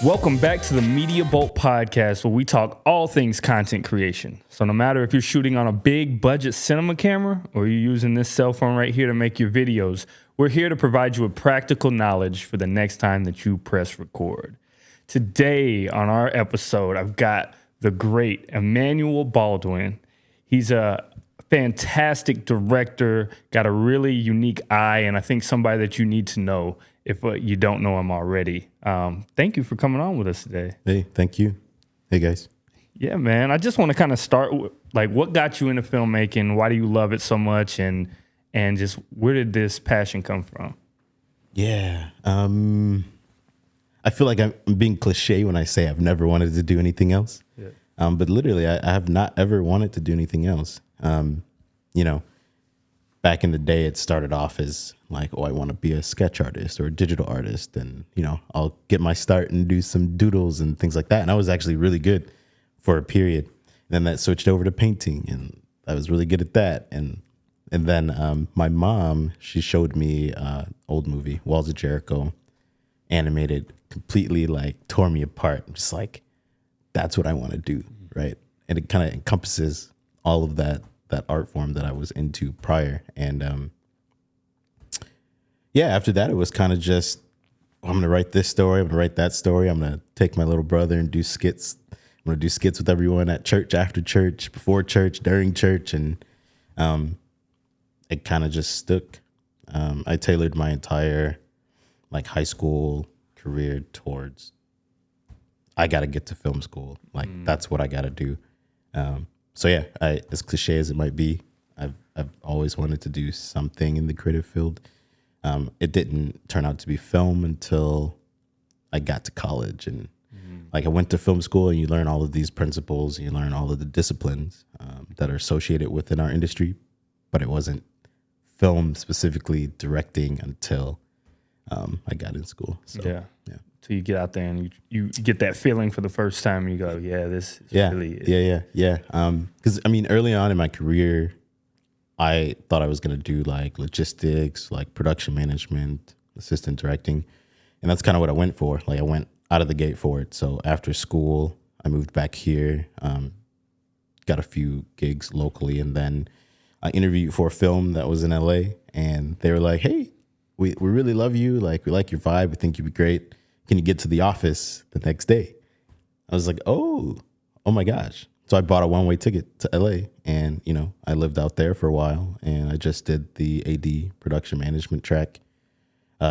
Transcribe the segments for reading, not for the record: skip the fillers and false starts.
Welcome back to the Media Bolt Podcast, where we talk all things content creation. So no matter if you're shooting on a big budget cinema camera or you're using this cell phone right here to make your videos, we're here to provide you with practical knowledge for the next time that you press record. Today on our episode, I've got the great Director Baldwin. He's a fantastic director, got a really unique eye, and I think somebody that you need to know if you don't know him already. Thank you for coming on with us today. Hey, thank you. Hey, guys. Yeah, man. I just want to kind of start with, like, what got you into filmmaking? Why do you love it so much? And just where did this passion come from? Yeah. I feel like I'm being cliche when I say I've never wanted to do anything else. Yeah. But literally, I have not ever wanted to do anything else. Back in the day, it started off as like, oh, I want to be a sketch artist or a digital artist. And, I'll get my start and do some doodles and things like that. And I was actually really good for a period. And then that switched over to painting, and I was really good at that. And then my mom, she showed me old movie, Walls of Jericho, animated, completely like tore me apart. I'm just like, that's what I want to do, right? And it kind of encompasses all of that art form that I was into prior. And after that, it was kind of just, I'm going to write this story. I'm going to write that story. I'm going to take my little brother and do skits. I'm going to do skits with everyone at church, after church, before church, during church. And it kind of just stuck. I tailored my entire like high school career towards, I got to get to film school. Like that's what I got to do. So yeah, as cliche as it might be, I've always wanted to do something in the creative field. It didn't turn out to be film until I got to college, and like I went to film school, and you learn all of these principles, and you learn all of the disciplines that are associated within our industry, but it wasn't film specifically directing until I got in school. So, yeah. So you get out there and you get that feeling for the first time, and you go, yeah, this is really it. Yeah. Because early on in my career, I thought I was going to do like logistics, like production management, assistant directing. And that's kind of what I went for. Like I went out of the gate for it. So after school, I moved back here, got a few gigs locally. And then I interviewed for a film that was in LA, and they were like, hey, we really love you. Like, we like your vibe. We think you'd be great. Can you get to the office the next day? I was like, oh my gosh. So I bought a one-way ticket to LA, and, I lived out there for a while, and I just did the AD production management track,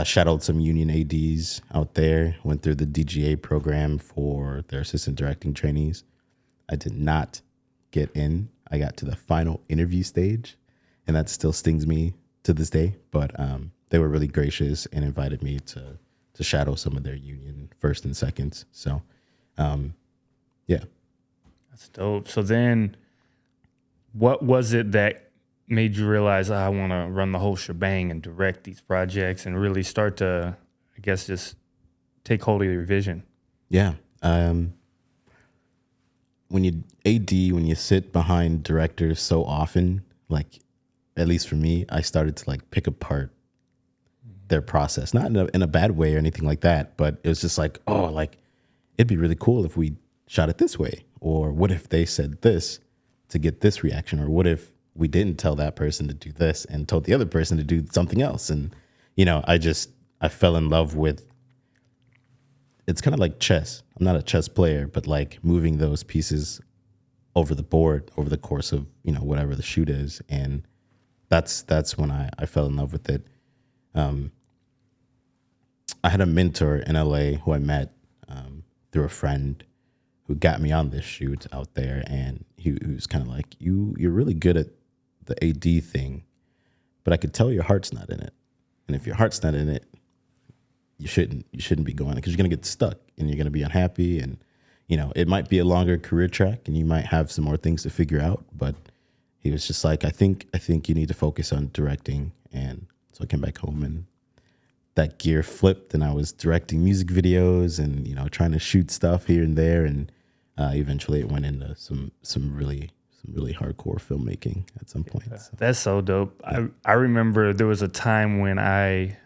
shadowed some union ADs out there, went through the DGA program for their assistant directing trainees. I did not get in. I got to the final interview stage, and that still stings me to this day, but they were really gracious and invited me to shadow some of their union first and seconds. So, yeah. That's dope. So then what was it that made you realize I want to run the whole shebang and direct these projects and really start to, I guess, just take hold of your vision? Yeah. When you sit behind directors so often, like, at least for me, I started to like pick apart their process, not in a bad way or anything like that, but it was just like, oh, like it'd be really cool if we shot it this way, or what if they said this to get this reaction, or what if we didn't tell that person to do this and told the other person to do something else. And I fell in love with, it's kind of like chess. I'm not a chess player, but like moving those pieces over the board over the course of whatever the shoot is, and that's when I fell in love with it. I had a mentor in LA who I met through a friend who got me on this shoot out there, and he was kind of like, you're really good at the AD thing, but I could tell your heart's not in it. And if your heart's not in it, you shouldn't be going, because you're gonna get stuck and you're gonna be unhappy, and it might be a longer career track and you might have some more things to figure out. But he was just like, I think you need to focus on directing. And so I came back home, and that gear flipped, and I was directing music videos and, trying to shoot stuff here and there. And eventually it went into some really hardcore filmmaking at some point. Yeah, so. That's so dope. Yeah. I remember there was a time when I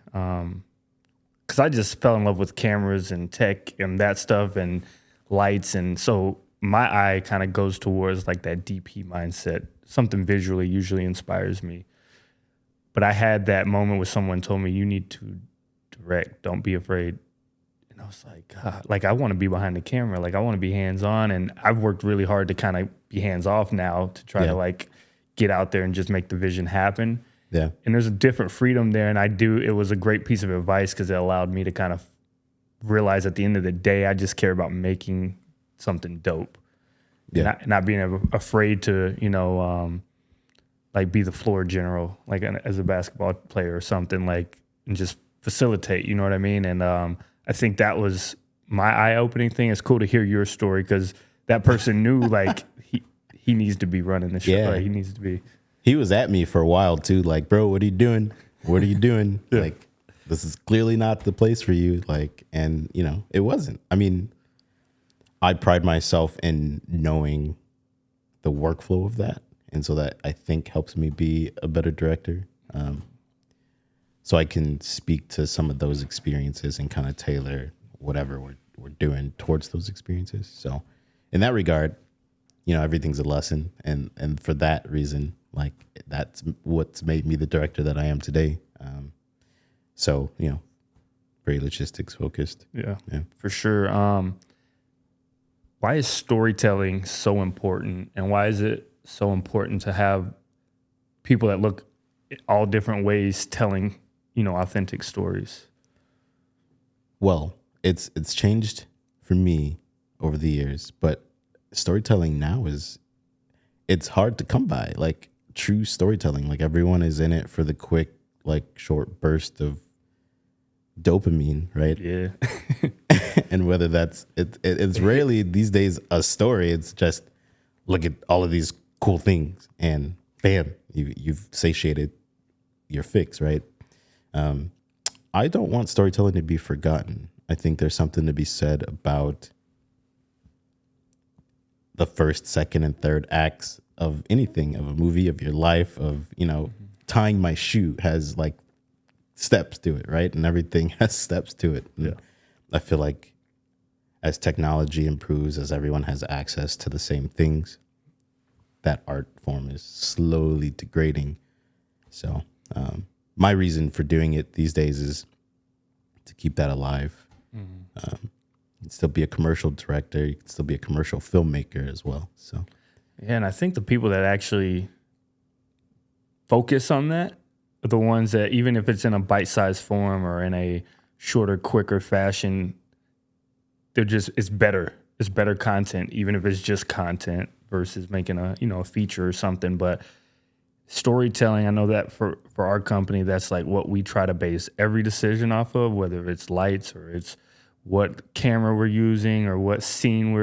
because I just fell in love with cameras and tech and that stuff and lights. And so my eye kind of goes towards like that DP mindset. Something visually usually inspires me. But I had that moment where someone told me, you need to direct, don't be afraid. And I was like, God, like I want to be behind the camera. Like I want to be hands-on. And I've worked really hard to kind of be hands-off now to try to like get out there and just make the vision happen. Yeah. And there's a different freedom there. And it was a great piece of advice because it allowed me to kind of realize at the end of the day, I just care about making something dope. Yeah. And not being afraid to, like be the floor general, like as a basketball player or something, like, and just facilitate, you know what I mean? And I think that was my eye-opening thing. It's cool to hear your story because that person knew like he needs to be running the show. Yeah. Like, he needs to be. He was at me for a while too, like, bro, what are you doing? What are you doing? Yeah. Like, this is clearly not the place for you. Like, and it wasn't. I mean, I pride myself in knowing the workflow of that. And so that I think helps me be a better director. So I can speak to some of those experiences and kind of tailor whatever we're doing towards those experiences. So in that regard, everything's a lesson. And for that reason, like that's what's made me the director that I am today. So, very logistics focused. Yeah, for sure. Why is storytelling so important? And why is it so important to have people that look all different ways telling, authentic stories? Well, it's changed for me over the years, but storytelling now it's hard to come by. Like true storytelling, like everyone is in it for the quick, like short burst of dopamine, right? Yeah. And whether it's rarely these days a story. It's just look at all of these cool things and bam, you've satiated your fix, right? I don't want storytelling to be forgotten. I think there's something to be said about the first, second, and third acts of anything, of a movie, of your life, of, tying my shoe has like steps to it, right? And everything has steps to it. And I feel like as technology improves, as everyone has access to the same things, that art form is slowly degrading. So my reason for doing it these days is to keep that alive. You can still be a commercial director. You can still be a commercial filmmaker as well. So, yeah, and I think the people that actually focus on that are the ones that, even if it's in a bite-sized form or in a shorter, quicker fashion, it's better. It's better content, even if it's just content versus making a feature or something. But storytelling, I know that for our company, that's like what we try to base every decision off of, whether it's lights or it's what camera we're using or what scene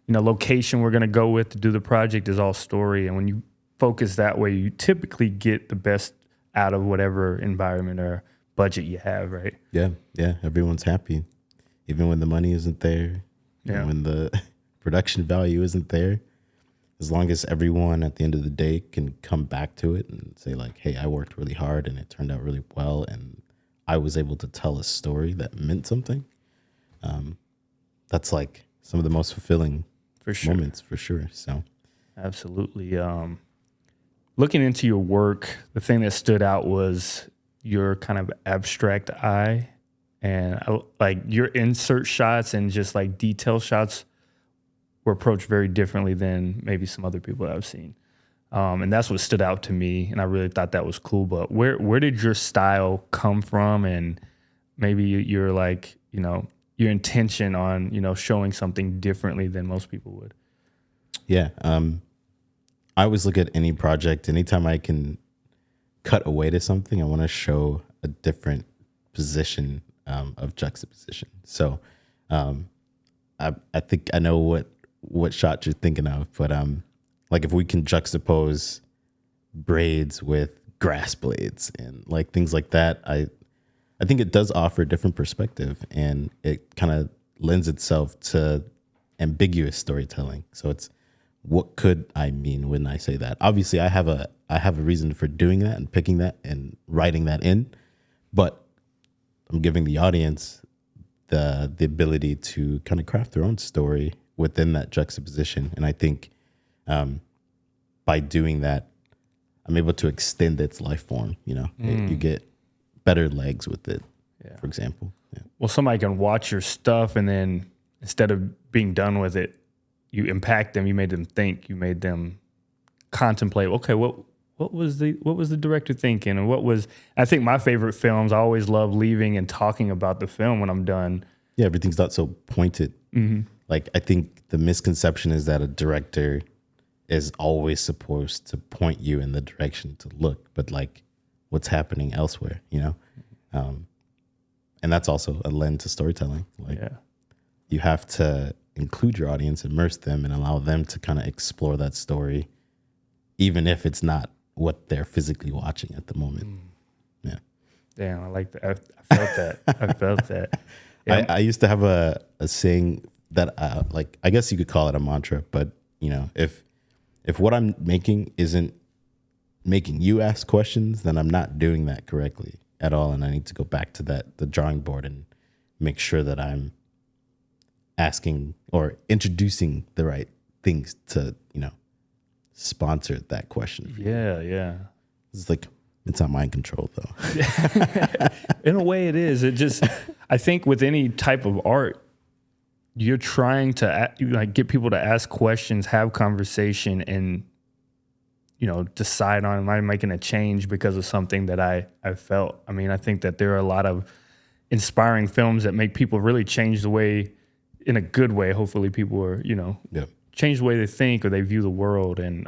location we're going to go with to do the project is all story. And when you focus that way, you typically get the best out of whatever environment or budget you have, right? Yeah. Everyone's happy. Even when the money isn't there, when the production value isn't there, as long as everyone at the end of the day can come back to it and say like, hey, I worked really hard and it turned out really well and I was able to tell a story that meant something. That's like some of the most fulfilling moments for sure. So absolutely. Looking into your work, the thing that stood out was your kind of abstract eye and like your insert shots and just like detail shots were approached very differently than maybe some other people that I've seen. And that's what stood out to me. And I really thought that was cool. But where did your style come from? And maybe you're like, your intention on, showing something differently than most people would. Yeah. I always look at any project, anytime I can cut away to something, I want to show a different position of juxtaposition. So I think I know what shot you're thinking of, but like if we can juxtapose braids with grass blades and like things like that, I think it does offer a different perspective and it kind of lends itself to ambiguous storytelling. So it's, what could I mean when I say that? Obviously I have a reason for doing that and picking that and writing that in, but I'm giving the audience the ability to kind of craft their own story within that juxtaposition. And I think by doing that, I'm able to extend its life form. You get better legs with it, for example. Yeah. Well, somebody can watch your stuff and then instead of being done with it, you impact them. You made them think. You made them contemplate. Okay, what was the director thinking, and I think my favorite films. I always love leaving and talking about the film when I'm done. Yeah, everything's not so pointed. Mm-hmm. Like I think the misconception is that a director is always supposed to point you in the direction to look, but like what's happening elsewhere, and that's also a lens to storytelling. Like you have to include your audience, immerse them, and allow them to kind of explore that story, even if it's not what they're physically watching at the moment. Yeah. Damn, I like that. I felt that. I felt that. Yeah. I used to have a saying that I guess you could call it a mantra, but if what I'm making isn't making you ask questions, then I'm not doing that correctly at all. And I need to go back to the drawing board and make sure that I'm asking or introducing the right things to, sponsor that question. Yeah. It's like, it's not mind control though. In a way it is. I think with any type of art, you're trying to get people to ask questions, have conversation, and decide on, am I making a change because of something that I felt. I mean, I think that there are a lot of inspiring films that make people really change the way, in a good way. Hopefully people are, change the way they think or they view the world. And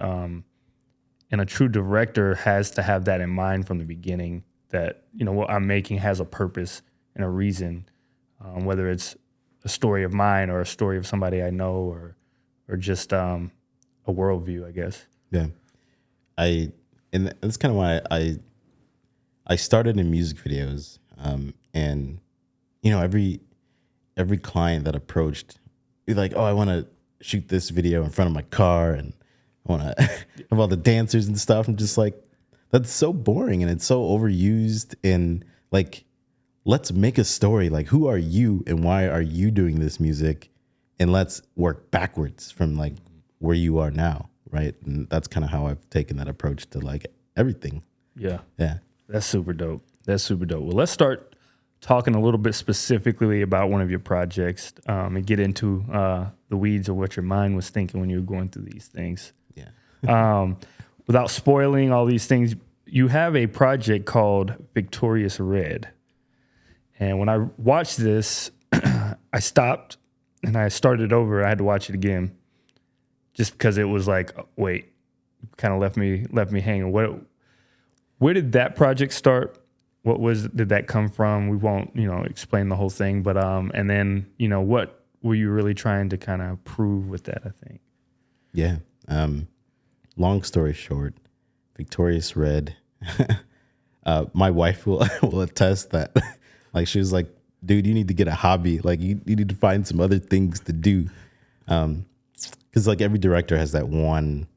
a true director has to have that in mind from the beginning, that, what I'm making has a purpose and a reason, whether it's a story of mine or a story of somebody I know, or just a worldview, I guess. Yeah. And that's kind of why I started in music videos. And every client that approached, be like, oh, I want to shoot this video in front of my car and I want to have all the dancers and stuff. I'm just like, that's so boring and it's so overused. And like, let's make a story. Like, who are you and why are you doing this music? And let's work backwards from like where you are now. Right. And that's kind of how I've taken that approach to like everything. Yeah. Yeah. That's super dope. Well, let's start talking a little bit specifically about one of your projects, and get into the weeds of what your mind was thinking when you were going through these things. Yeah. Without spoiling all these things, you have a project called Victorious Red. And when I watched this, I stopped and I started over. I had to watch it again just because it was like, wait, kind of left me hanging. Where did that project start? Did that come from? We won't, explain the whole thing, but, and then, what were you really trying to kind of prove with that, I think? Yeah. Long story short, Victorious Red, my wife will attest that, like, she was like, dude, you need to get a hobby. Like, you need to find some other things to do. Because, like, every director has that one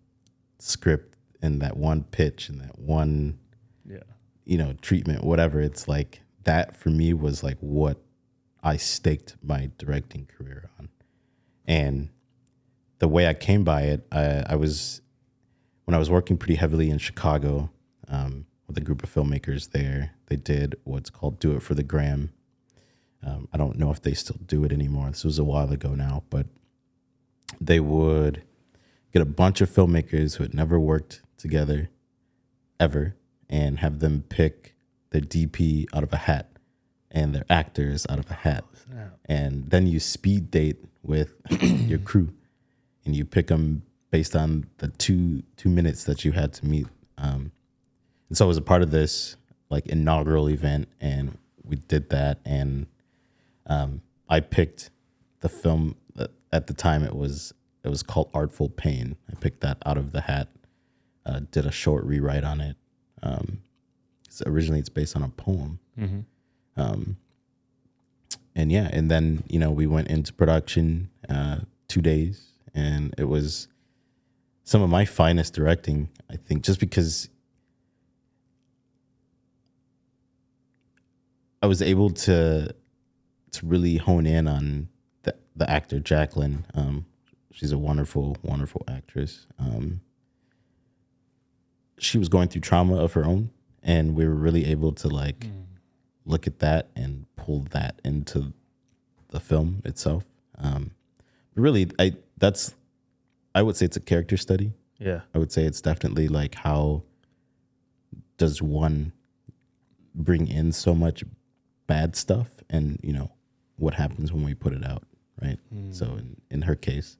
script and that one pitch and that one, treatment, whatever. It's like that for me was like what I staked my directing career on. And the way I came by it, when I was working pretty heavily in Chicago with a group of filmmakers there, they did what's called Do It for the Gram. I don't know if they still do it anymore. This was a while ago now, but they would get a bunch of filmmakers who had never worked together ever and have them pick their DP out of a hat and their actors out of a hat. And then you speed date with your crew and you pick them based on the two minutes that you had to meet. And so I was a part of this like inaugural event and we did that. And I picked the film at the time. It was called Artful Pain. I picked that out of the hat, did a short rewrite on it. So originally it's based on a poem. Mm-hmm. And then, we went into production 2 days and it was some of my finest directing, I think, just because I was able to really hone in on the actor Jacqueline. She's a wonderful, wonderful actress. She was going through trauma of her own, and we were really able to like look at that and pull that into the film itself. Really, I would say it's a character study. Yeah. I would say it's definitely like, how does one bring in so much bad stuff, and what happens when we put it out, right? So in her case,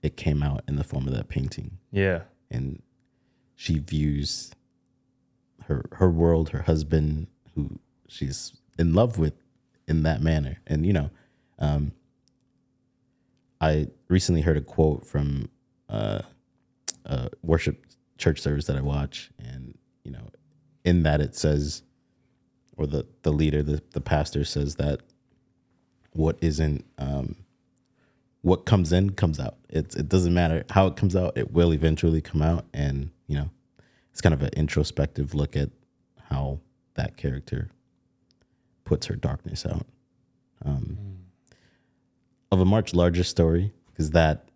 it came out in the form of that painting. Yeah. And she views her world, her husband, who she's in love with, in that manner. And I recently heard a quote from a worship church service that I watch, and in that it says, or the leader, the pastor says that what comes in comes out. It doesn't matter how it comes out; it will eventually come out. And it's kind of an introspective look at how that character puts her darkness out. Of a much larger story, because that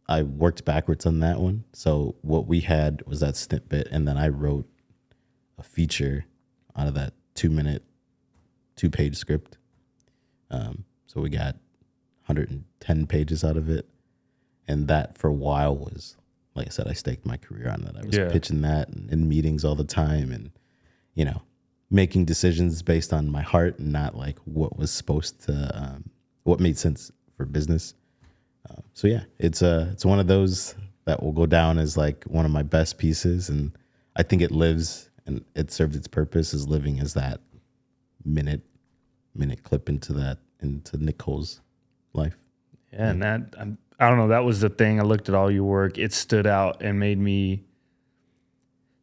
I worked backwards on that one. So what we had was that snippet, and then I wrote a feature out of that 2-minute, 2-page script. So we got 110 pages out of it. And that for a while was, like I said, I staked my career on that. I was pitching that in meetings all the time, and, making decisions based on my heart and not like what was supposed to, what made sense for business. So yeah, it's one of those that will go down as like one of my best pieces. And I think it lives, and it served its purpose as living as that minute clip into Nicole's life. Yeah, and that, I don't know, that was the thing. I looked at all your work. It stood out and made me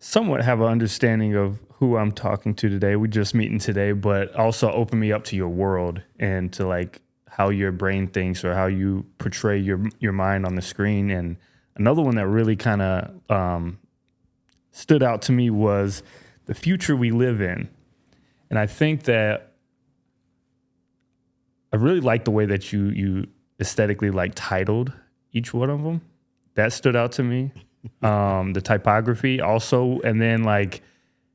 somewhat have an understanding of who I'm talking to today. We're just meeting today, but also opened me up to your world and to like how your brain thinks, or how you portray your mind on the screen. And another one that really kind of stood out to me was the future we live in. And I think that I really like the way that you aesthetically like titled each one of them. That stood out to me. The typography also, and then like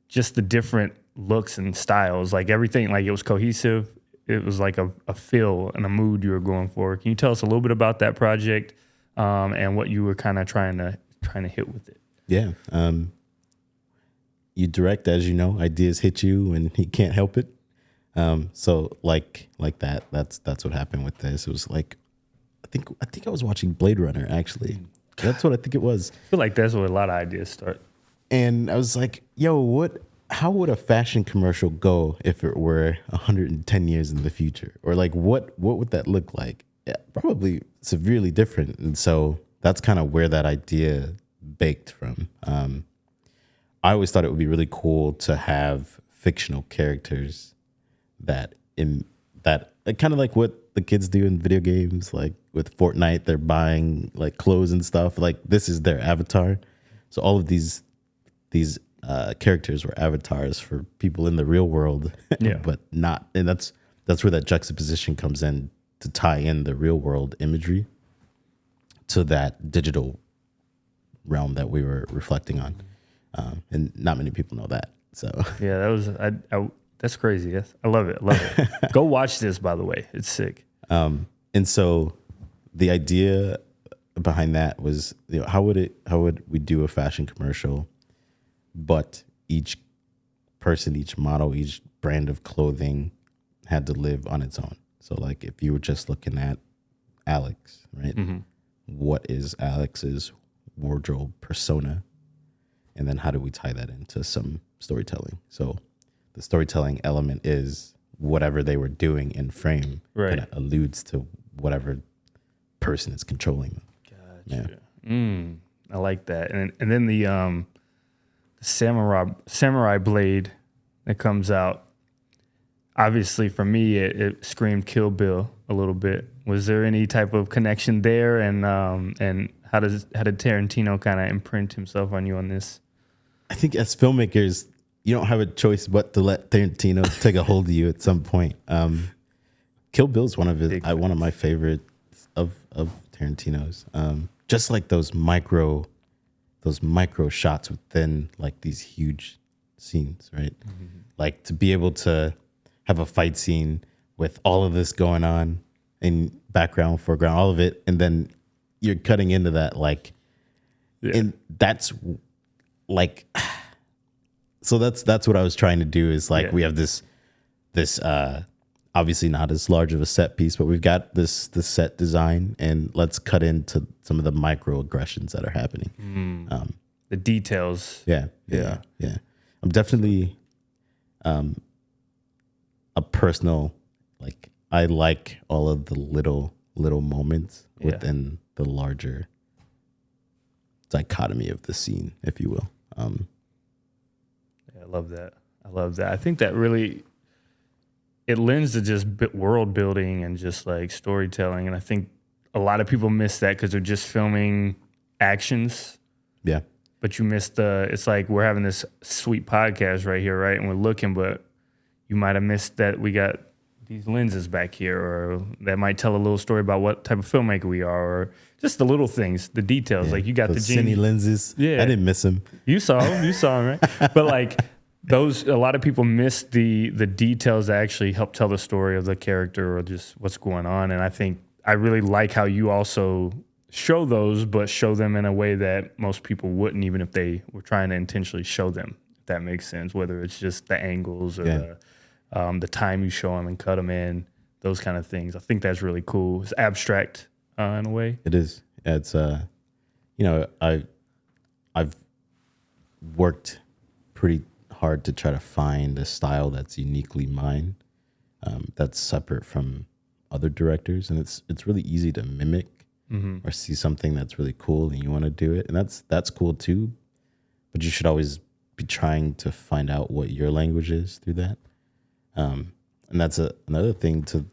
just the different looks and styles, like everything, like it was cohesive. It was like a feel and a mood you were going for. Can you tell us a little bit about that project, and what you were kind of trying to hit with it? Yeah. You direct, as you know, ideas hit you and you can't help it. So like that's what happened with this. It was like, I think I was watching Blade Runner, actually. That's what I think it was. I feel like that's where a lot of ideas start. And I was like, yo, how would a fashion commercial go if it were 110 years in the future? Or like, what would that look like? Yeah, probably severely different. And so that's kind of where that idea baked from. I always thought it would be really cool to have fictional characters that kind of like what the kids do in video games, like with Fortnite, they're buying like clothes and stuff. Like this is their avatar. So all of these characters were avatars for people in the real world, but not. And that's where that juxtaposition comes in, to tie in the real world imagery to that digital realm that we were reflecting on. And not many people know that. So yeah, that was that's crazy. Yes, I love it. Go watch this, by the way. It's sick. And so the idea behind that was, how would we do a fashion commercial, but each person, each model, each brand of clothing had to live on its own. So like if you were just looking at Alex, right? Mm-hmm. What is Alex's wardrobe persona? And then how do we tie that into some storytelling? So the storytelling element is whatever they were doing in frame, right, kind of alludes to whatever person is controlling them. Gotcha. Yeah. I like that. And then the samurai blade that comes out. Obviously, for me, it screamed Kill Bill a little bit. Was there any type of connection there? And how did Tarantino kind of imprint himself on you on this? I think as filmmakers, you don't have a choice but to let Tarantino take a hold of you at some point. Kill Bill's one of my favorites of Tarantino's. Just like those micro shots within like these huge scenes, right? Mm-hmm. Like to be able to have a fight scene with all of this going on in background, foreground, all of it, and then you're cutting into that like, and that's like, so that's what I was trying to do is like we have this obviously not as large of a set piece, but we've got this set design, and let's cut into some of the microaggressions that are happening. The details. Yeah. I'm definitely a personal, like I like all of the little moments within the larger dichotomy of the scene, if you will. I love that. I think that really, it lends to just world building and just like storytelling. And I think a lot of people miss that because they're just filming actions. Yeah. But you missed it's like we're having this sweet podcast right here, right? And we're looking, but you might have missed that we got these lenses back here, or that might tell a little story about what type of filmmaker we are, or just the little things, the details. Like you got the cine lenses. Yeah. I didn't miss them. You saw them, right? But like a lot of people miss the details that actually help tell the story of the character or just what's going on. And I think I really like how you also show those, but show them in a way that most people wouldn't, even if they were trying to intentionally show them, if that makes sense, whether it's just the angles or the time you show them and cut them in, those kind of things. I think that's really cool. It's abstract in a way. It is. It's, I've worked pretty hard to try to find a style that's uniquely mine, that's separate from other directors. And it's really easy to mimic or see something that's really cool and you want to do it. And that's cool too. But you should always be trying to find out what your language is through that. And that's another thing to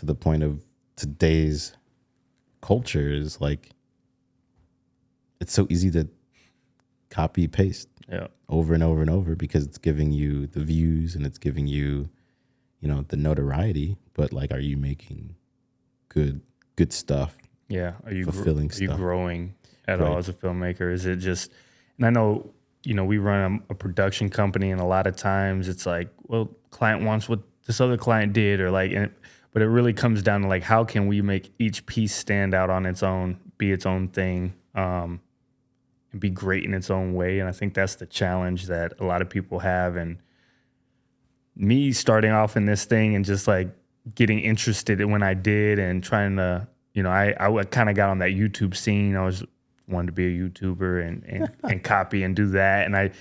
the point of today's culture is like, it's so easy to copy paste over and over and over because it's giving you the views and it's giving you, the notoriety. But like, are you making good stuff? Yeah. Are you fulfilling stuff? Are you growing at Right. all as a filmmaker? Is it just, and I know, we run a production company, and a lot of times it's like, well, client wants what this other client did, or like, but it really comes down to like, how can we make each piece stand out on its own, be its own thing, and be great in its own way. And I think that's the challenge that a lot of people have. And me starting off in this thing and just like getting interested in when I did and trying to, I kind of got on that YouTube scene. I wanted to be a YouTuber and copy and do that. And I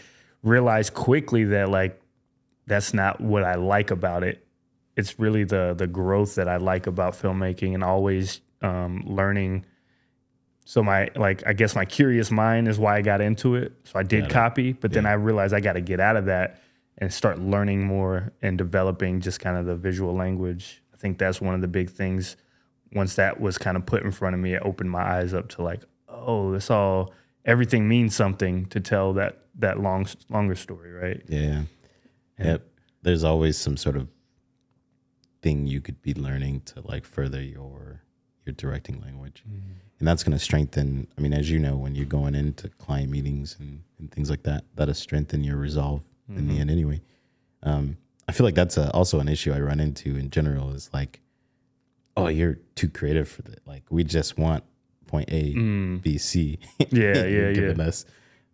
realized quickly that like, that's not what I like about it. It's really the growth that I like about filmmaking and always learning. So I guess my curious mind is why I got into it. So I did copy, but then I realized I got to get out of that and start learning more and developing just kind of the visual language. I think that's one of the big things. Once that was kind of put in front of me, it opened my eyes up to like, oh, everything means something to tell that longer story, right? Yeah. Yep. There's always some sort of thing you could be learning to like further your directing language. Mm-hmm. And that's going to strengthen, I mean, as you know, when you're going into client meetings and things like that, that'll strengthen your resolve in the end anyway. I feel like that's also an issue I run into in general is like, oh, you're too creative for that. Like we just want point A, B, C. You're giving us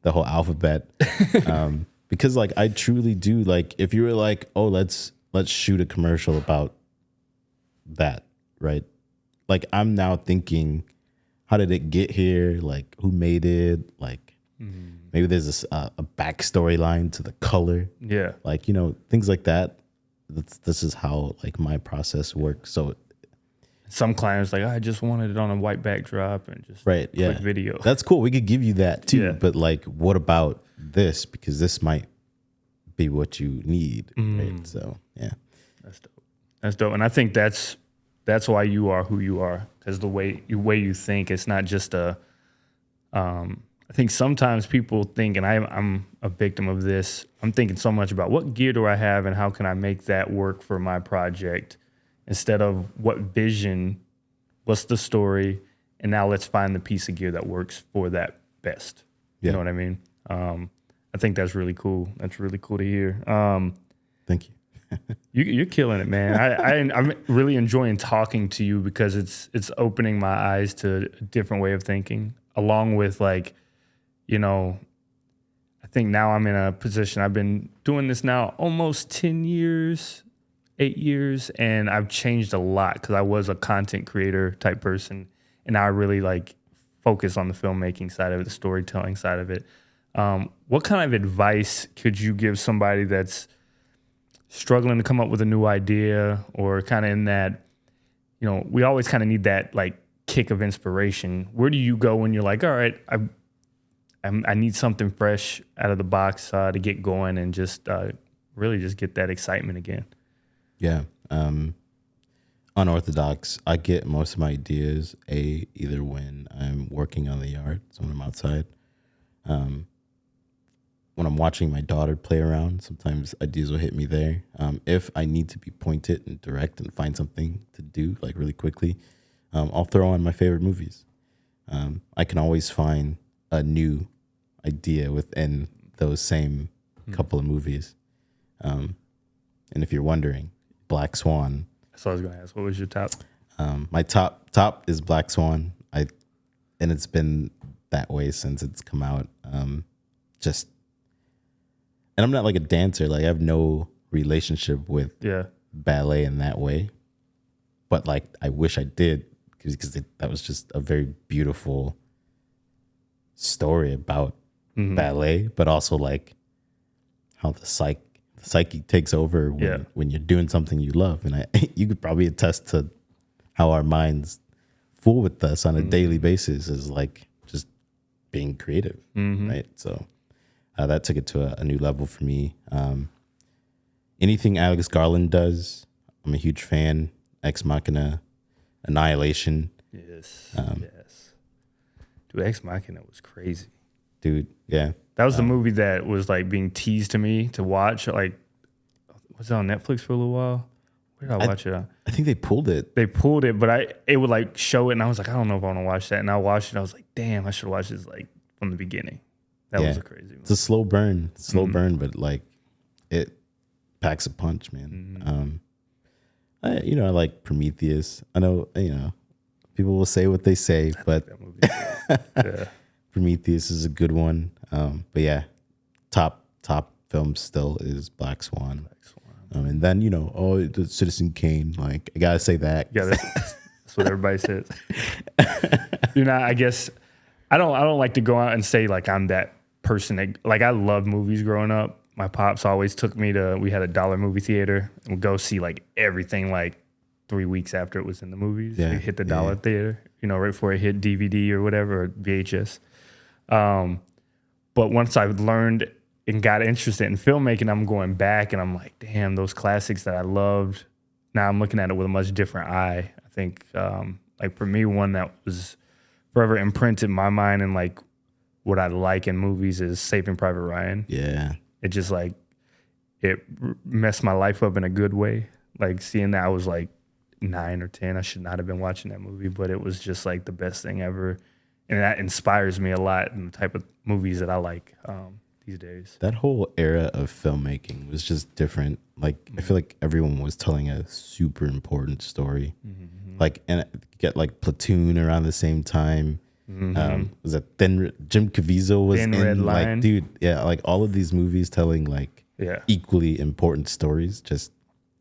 the whole alphabet. Because like I truly do like if you were like, oh, let's shoot a commercial about that, right? Like I'm now thinking, how did it get here? Like who made it? Like maybe there's a backstory line to the color. Yeah. Like, things like that. This is how like my process works. So some clients like, I just wanted it on a white backdrop and just quick video. That's cool. We could give you that too. Yeah. But like, what about this? Because this might be what you need. Right. So yeah. That's dope. And I think that's why you are who you are. Because the way you think, it's not just a I think sometimes people think, and I'm a victim of this, I'm thinking so much about what gear do I have and how can I make that work for my project instead of what vision, what's the story, and now let's find the piece of gear that works for that best. You know what I mean? I think that's really cool. That's really cool to hear. Thank you. You're killing it, man. I'm really enjoying talking to you because it's opening my eyes to a different way of thinking, along with like, you know, I think now I'm in a position, I've been doing this now almost 10 years, 8 years, and I've changed a lot because I was a content creator type person, and now I really like focus on the filmmaking side of it, the storytelling side of it. What kind of advice could you give somebody that's struggling to come up with a new idea, or kind of in that, you know, we always kind of need that like kick of inspiration? Where do you go when you're like, all right, I need something fresh out of the box to get going and just really just get that excitement again? Yeah. Unorthodox. I get most of my ideas either when I'm working on the yard, so when I'm outside, when I'm watching my daughter play around, sometimes ideas will hit me there. If I need to be pointed and direct and find something to do like really quickly, I'll throw on my favorite movies. I can always find a new idea within those same couple of movies. And if you're wondering, Black Swan. That's what I was going to ask. What was your top? My top is Black Swan. And it's been that way since it's come out. And I'm not like a dancer. Like I have no relationship with ballet in that way. But like I wish I did, because that was just a very beautiful story about ballet, but also like how the psyche takes over when you're doing something you love. And you could probably attest to how our minds fool with us on a daily basis is like just being creative, right? So that took it to a new level for me. Anything Alex Garland does, I'm a huge fan. Ex Machina, Annihilation. Yes. Dude, Ex Machina was crazy. Dude, yeah. That was the movie that was like being teased to me to watch. Like, was it on Netflix for a little while? Where did I watch it on? I think they pulled it. They pulled it, but it would like show it, and I was like, I don't know if I want to watch that. And I watched it, I was like, damn, I should watch this like from the beginning. That was a crazy movie. It's a slow burn, burn, but like it packs a punch, man. I like Prometheus. I know, people will say what they say, but Prometheus is a good one. But yeah, top film still is Black Swan. And then, the Citizen Kane. Like, I gotta say that. Yeah, that's what everybody says. I guess I don't like to go out and say like I'm that person that, like, I loved movies growing up. My pops always took me we had a dollar movie theater, and we'd go see like everything like 3 weeks after it was in the movies. It hit the dollar theater, right before it hit DVD or whatever, or VHS. But once I learned and got interested in filmmaking, I'm going back and I'm like, damn, those classics that I loved. Now I'm looking at it with a much different eye. I think, like for me, one that was forever imprinted in my mind and like what I like in movies is Saving Private Ryan. Yeah. It just like, it messed my life up in a good way. Like seeing that, I was like 9 or 10. I should not have been watching that movie, but it was just like the best thing ever. And that inspires me a lot in the type of movies that I like these days. That whole era of filmmaking was just different. Like, I feel like everyone was telling a super important story. Like, and get like Platoon around the same time. Was that Jim Caviezel was Thin in Red Line. Like, dude, yeah, like all of these movies telling like equally important stories. Just,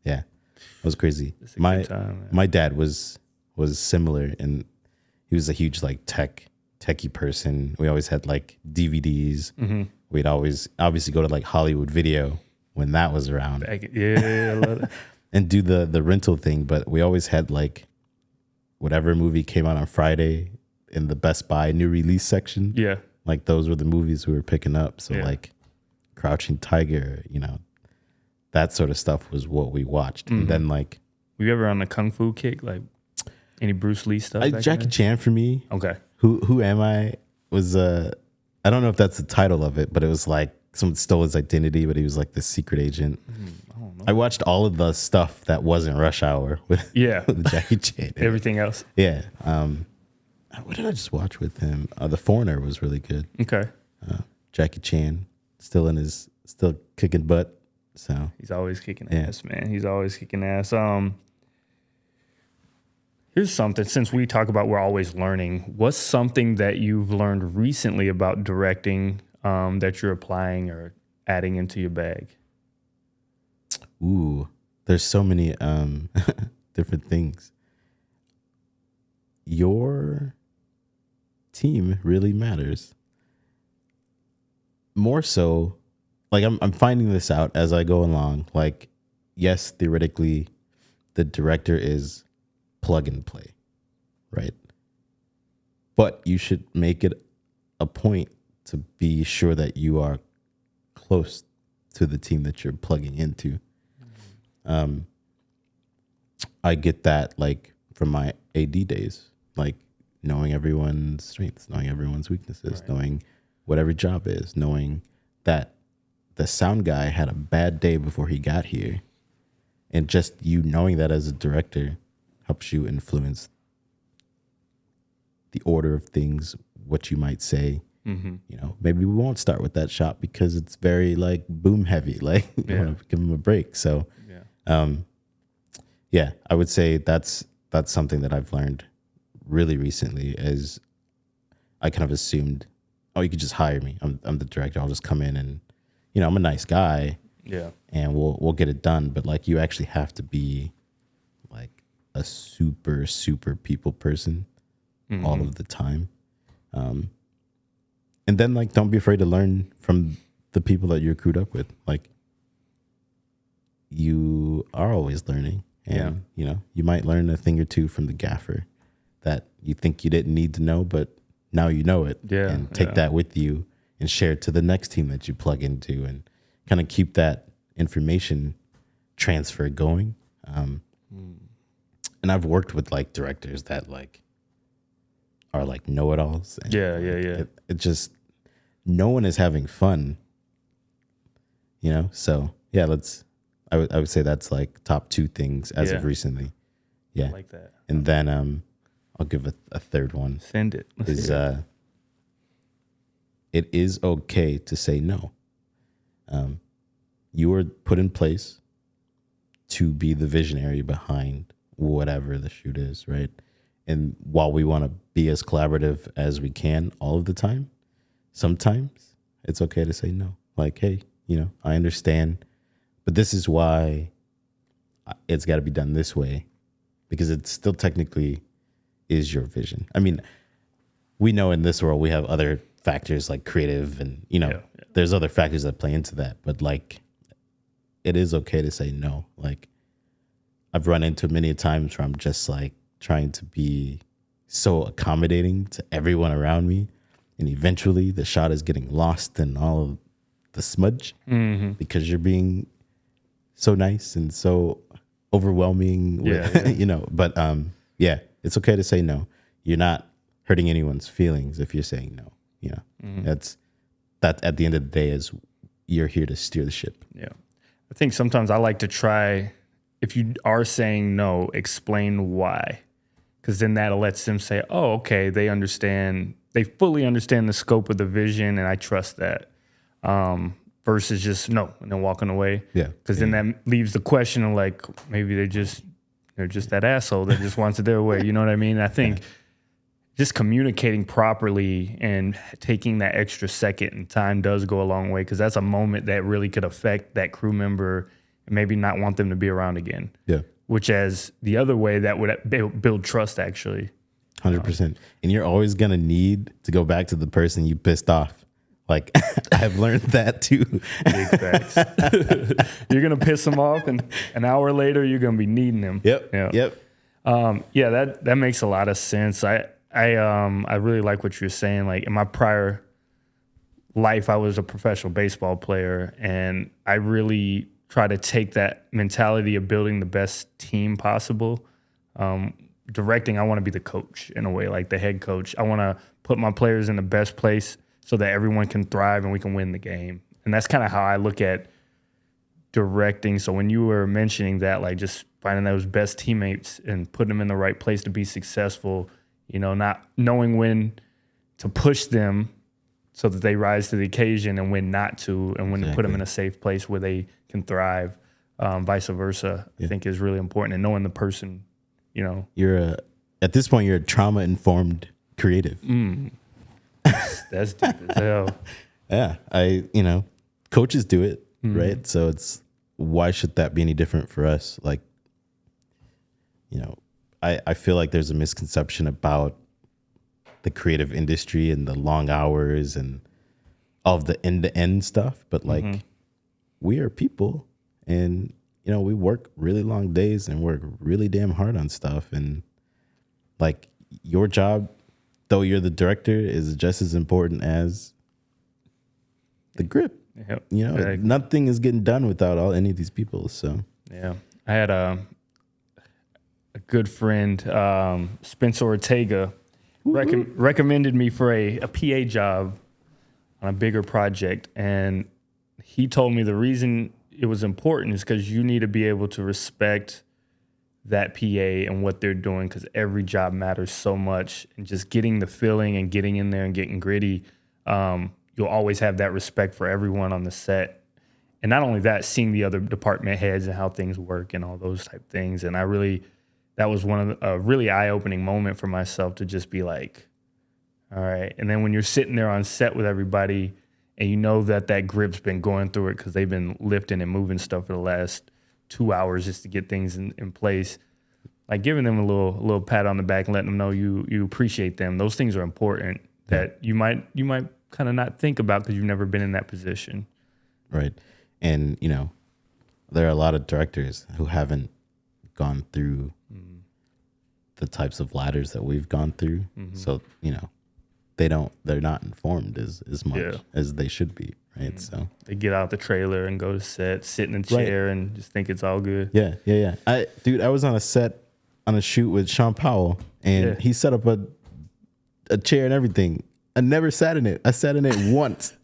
yeah, it was crazy. My dad was similar, and he was a huge like techie person. We always had like DVDs. We'd always obviously go to like Hollywood Video when that was around. I love it. And do the rental thing. But we always had like whatever movie came out on Friday in the Best Buy new release section. Yeah. Like those were the movies we were picking up. So like Crouching Tiger, that sort of stuff was what we watched. And then like, were you ever on the Kung Fu kick? Like any Bruce Lee stuff? Jackie Chan for me. Okay. Who Am I was I I don't know if that's the title of it, but it was like someone stole his identity, but he was like the secret agent. I don't know. I watched all of the stuff that wasn't Rush Hour with, with Jackie Chan. Everything else. Yeah. What did I just watch with him? The Foreigner was really good. Okay. Jackie Chan still kicking butt. So he's always kicking ass, man. He's always kicking ass. Here's something, since we talk about we're always learning, what's something that you've learned recently about directing that you're applying or adding into your bag? Ooh, there's so many different things. Your team really matters. More so, like I'm finding this out as I go along. Like, yes, theoretically, the director is plug and play, right? But you should make it a point to be sure that you are close to the team that you're plugging into. I get that like from my AD days, like knowing everyone's strengths, knowing everyone's weaknesses, right. Knowing what every job is, knowing that the sound guy had a bad day before he got here. And just you knowing that as a director helps you influence the order of things, what you might say. Mm-hmm. You know, maybe we won't start with that shot because it's very like boom heavy. Like you want to give him a break. So, I would say that's something that I've learned really recently. As I kind of assumed, oh, you could just hire me. I'm the director. I'll just come in and, you know, I'm a nice guy. Yeah, and we'll get it done. But like, you actually have to be like a super people person all of the time. And then like, don't be afraid to learn from the people that you're crewed up with. Like, you are always learning, and you know, you might learn a thing or two from the gaffer that you think you didn't need to know, but now you know it. Yeah, and take that with you and share it to the next team that you plug into, and kind of keep that information transfer going. And I've worked with like directors that like are like know-it-alls. And it just, no one is having fun, you know? So yeah, I would say that's like top two things as of recently. Yeah. I like that. And then I'll give a third one. Send it. It is okay to say no. You were put in place to be the visionary behind whatever the shoot is, right? And while we want to be as collaborative as we can all of the time, sometimes it's okay to say no. Like, hey, you know, I understand, but this is why it's got to be done this way, because it still technically is your vision. I mean, we know in this world we have other factors like creative and, you know, there's other factors that play into that, but like, it is okay to say no. Like, I've run into many times where I'm just like trying to be so accommodating to everyone around me, and eventually the shot is getting lost in all of the smudge because you're being so nice and so overwhelming with, you know, but it's okay to say no. You're not hurting anyone's feelings if you're saying no. You know, that at the end of the day is you're here to steer the ship. Yeah. I think sometimes I like to try, if you are saying no, explain why. Because then that lets them say, oh, okay, they understand, they fully understand the scope of the vision, and I trust that. Versus just no, and then walking away. Yeah. Because then that leaves the question of like, maybe they're just that asshole that just wants it their way. You know what I mean? I think just communicating properly and taking that extra second and time does go a long way, because that's a moment that really could affect that crew member and maybe not want them to be around again. Yeah. Which as the other way, that would build trust, actually. 100%. And you're always going to need to go back to the person you pissed off. Like, I've learned that too. Big facts. You're going to piss them off, and an hour later, you're going to be needing them. Yep. That makes a lot of sense. I really like what you're saying. Like, in my prior life, I was a professional baseball player, and I really try to take that mentality of building the best team possible. Directing, I want to be the coach in a way, like the head coach. I want to put my players in the best place so that everyone can thrive and we can win the game. And that's kind of how I look at directing. So when you were mentioning that, like just finding those best teammates and putting them in the right place to be successful, you know, not knowing when to push them so that they rise to the occasion and when not to, and when to put them in a safe place where they can thrive, vice versa, I think is really important. And knowing the person, you know. At this point, you're a trauma-informed creative. That's deep as hell. Yeah, coaches do it, right? So why should that be any different for us? Like, I feel like there's a misconception about the creative industry and the long hours and all of the end-to-end stuff. But like, we are people, and, we work really long days and work really damn hard on stuff. And like, your job, though you're the director, is just as important as the grip. Yep. Nothing is getting done without any of these people. So yeah, I had a good friend, Spencer Ortega, recommended me for a PA job on a bigger project, and he told me the reason it was important is because you need to be able to respect that PA and what they're doing, because every job matters so much, and just getting the feeling and getting in there and getting gritty, you'll always have that respect for everyone on the set. And not only that, seeing the other department heads and how things work and all those type things. And that was a really eye-opening moment for myself to just be like, all right. And then when you're sitting there on set with everybody and you know that grip's been going through it because they've been lifting and moving stuff for the last 2 hours just to get things in place, like giving them a little pat on the back and letting them know you appreciate them. Those things are important that you might kind of not think about because you've never been in that position. Right. And, there are a lot of directors who haven't gone through the types of ladders that we've gone through. So, they're not informed as much as they should be. Right. So they get out the trailer and go to set, sit in a chair and just think it's all good. Yeah. I was on a set on a shoot with Sean Powell, and he set up a chair and everything. I never sat in it. I sat in it once.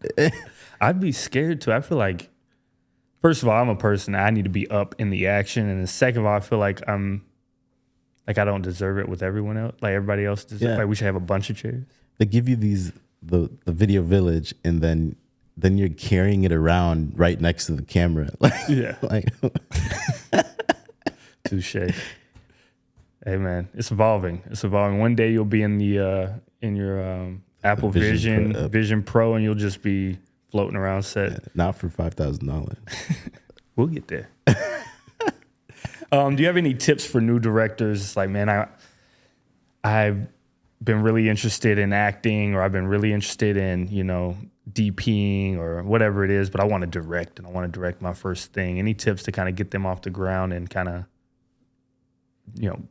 I'd be scared too. I feel like, first of all, I'm a person, I need to be up in the action. And then second of all, I feel like I don't deserve it with everyone else. Like everybody else deserves. Yeah. Like we should have a bunch of chairs. They give you the video village, and then you're carrying it around right next to the camera. Touche. Hey man, it's evolving. One day you'll be in your Apple Vision Pro, and you'll just be floating around set. Not for $5,000. We'll get there. Do you have any tips for new directors? It's like, man, I've been really interested in acting, or I've been really interested in, DPing or whatever it is, but I want to direct, and I want to direct my first thing. Any tips to kind of get them off the ground and kind of,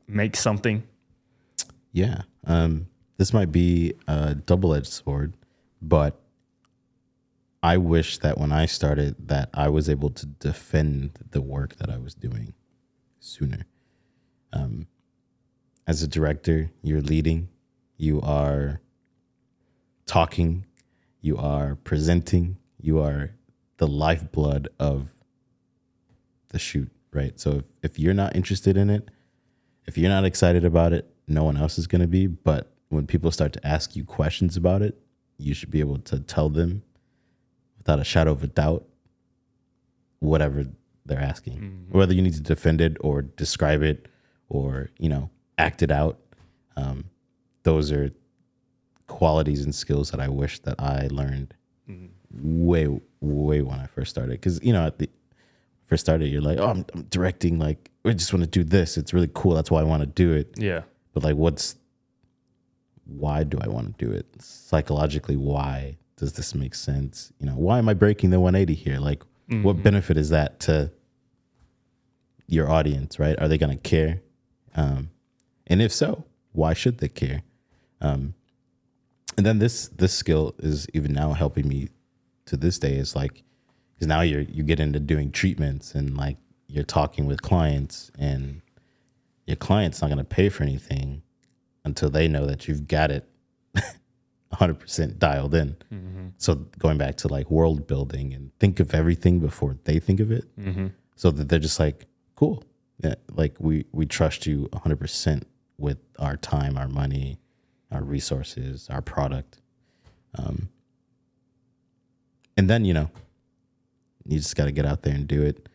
make something? Yeah. This might be a double-edged sword, but I wish that when I started that I was able to defend the work that I was doing sooner. As a director, you're leading, you are talking, you are presenting, you are the lifeblood of the shoot, right? So if you're not interested in it, if you're not excited about it, no one else is going to be. But when people start to ask you questions about it, you should be able to tell them without a shadow of a doubt whatever they're asking, whether you need to defend it or describe it or, act it out. Those are qualities and skills that I wish that I learned way when I first started. Because, at the first started, you're like, oh, I'm directing. Like, I just want to do this. It's really cool. That's why I want to do it. Yeah. But like, why do I want to do it? Psychologically, why does this make sense? Why am I breaking the 180 here? Like, what benefit is that to your audience, right? Are they going to care? And if so, why should they care? And then this skill is even now helping me to this day. Is like, because now you get into doing treatments, and like you're talking with clients, and your client's not going to pay for anything until they know that you've got it 100% dialed in. So going back to like world building and think of everything before they think of it, so that they're just like, cool, yeah, like we trust you 100% with our time, our money, our resources, our product. And then, you just got to get out there and do it.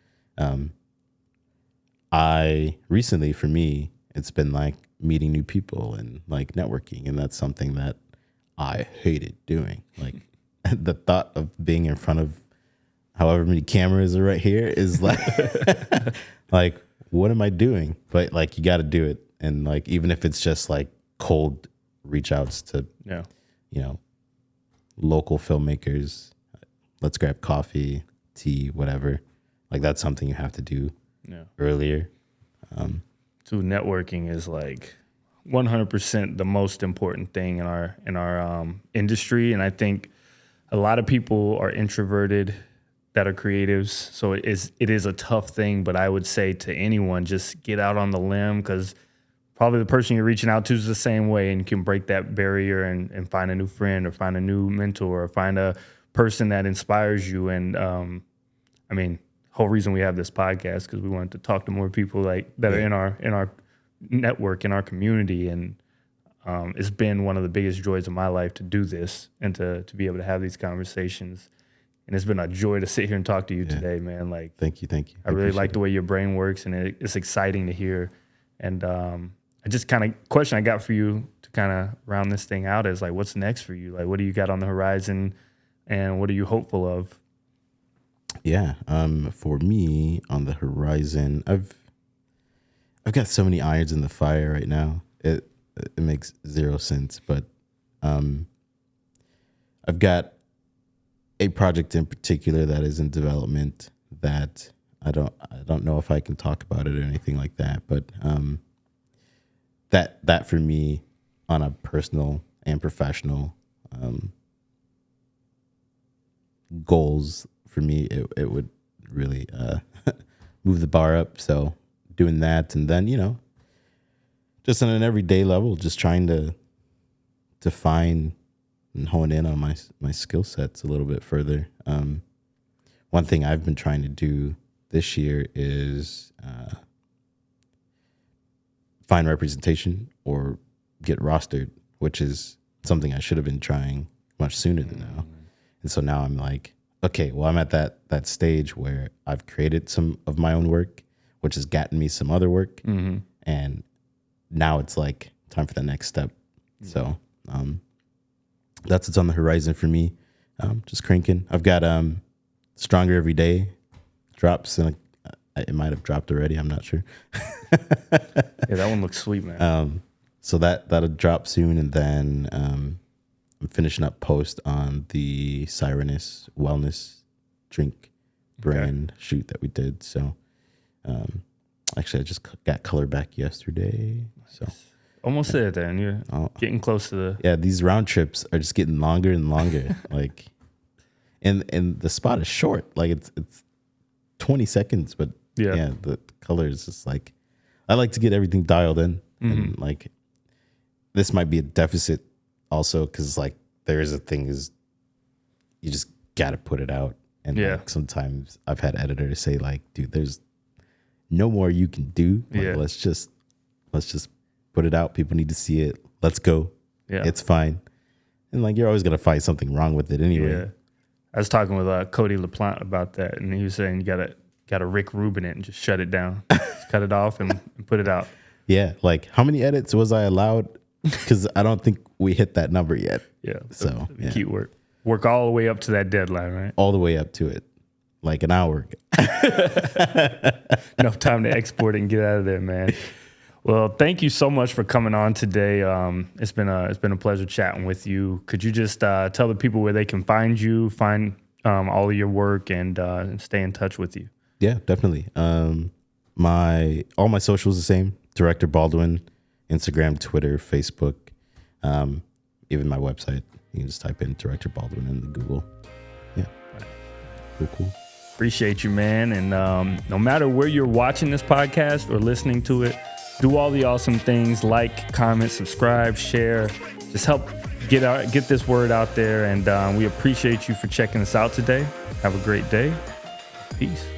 I recently, for me, it's been like meeting new people and like networking. And that's something that I hated doing. Like the thought of being in front of however many cameras are right here is like, like, what am I doing? But like, you got to do it. And like, even if it's just like cold reach outs to, local filmmakers, let's grab coffee, tea, whatever. Like that's something you have to do earlier. So networking is like 100% the most important thing in our industry. And I think a lot of people are introverted that are creatives. So it is a tough thing, but I would say to anyone, just get out on the limb, because probably the person you're reaching out to is the same way, and you can break that barrier and find a new friend or find a new mentor or find a person that inspires you. And whole reason we have this podcast, because we wanted to talk to more people like that are in our network, in our community. And it's been one of the biggest joys of my life to do this and to be able to have these conversations. And it's been a joy to sit here and talk to you today, man. Like, thank you. I really like the way your brain works, and it's exciting to hear. And I just kind of question I got for you to kind of round this thing out is like, what's next for you? Like, what do you got on the horizon, and what are you hopeful of? Yeah. For me on the horizon, I've got so many irons in the fire right now. It makes zero sense, but I've got a project in particular that is in development that I don't know if I can talk about it or anything like that, but that for me on a personal and professional goals, for me, it would really move the bar up. So doing that, and then, just on an everyday level, just trying to define and hone in on my skill sets a little bit further. One thing I've been trying to do this year is find representation or get rostered, which is something I should have been trying much sooner than now. And so now I'm like, okay, well, I'm at that stage where I've created some of my own work, which has gotten me some other work. And now it's like time for the next step. So that's what's on the horizon for me. Just cranking. I've got Stronger Every Day drops, and it might have dropped already. I'm not sure. Yeah, that one looks sweet, man. So that'll drop soon, and then I'm finishing up post on the Sirenus wellness drink brand shoot that we did. So actually, I just got color back yesterday. So almost there, then. You're getting close to the. Yeah, these round trips are just getting longer and longer. Like, and the spot is short. Like it's 20 seconds, but yeah, the color is just like, I like to get everything dialed in. And like, this might be a deficit also, because like there is a thing is you just got to put it out. And like, sometimes I've had editors say like, dude, there's no more you can do. Like, let's just put it out. People need to see it. Let's go. Yeah, it's fine. And like, you're always gonna find something wrong with it anyway. Yeah, I was talking with Cody LaPlante about that, and he was saying you gotta Rick Rubin it and just shut it down, just cut it off and put it out. Yeah, like how many edits was I allowed? Because I don't think we hit that number yet. Yeah, so keep work all the way up to that deadline, right? All the way up to it, like an hour. Enough time to export it and get out of there, man. Well, thank you so much for coming on today. It's been a pleasure chatting with you. Could you just tell the people where they can find you, find all of your work, and stay in touch with you? Yeah, definitely. All my socials the same. Director Baldwin, Instagram, Twitter, Facebook, even my website. You can just type in Director Baldwin in the Google. Yeah, cool. Appreciate you, man. And no matter where you're watching this podcast or listening to it, do all the awesome things like, comment, subscribe, share. Just help get this word out there. And we appreciate you for checking us out today. Have a great day. Peace.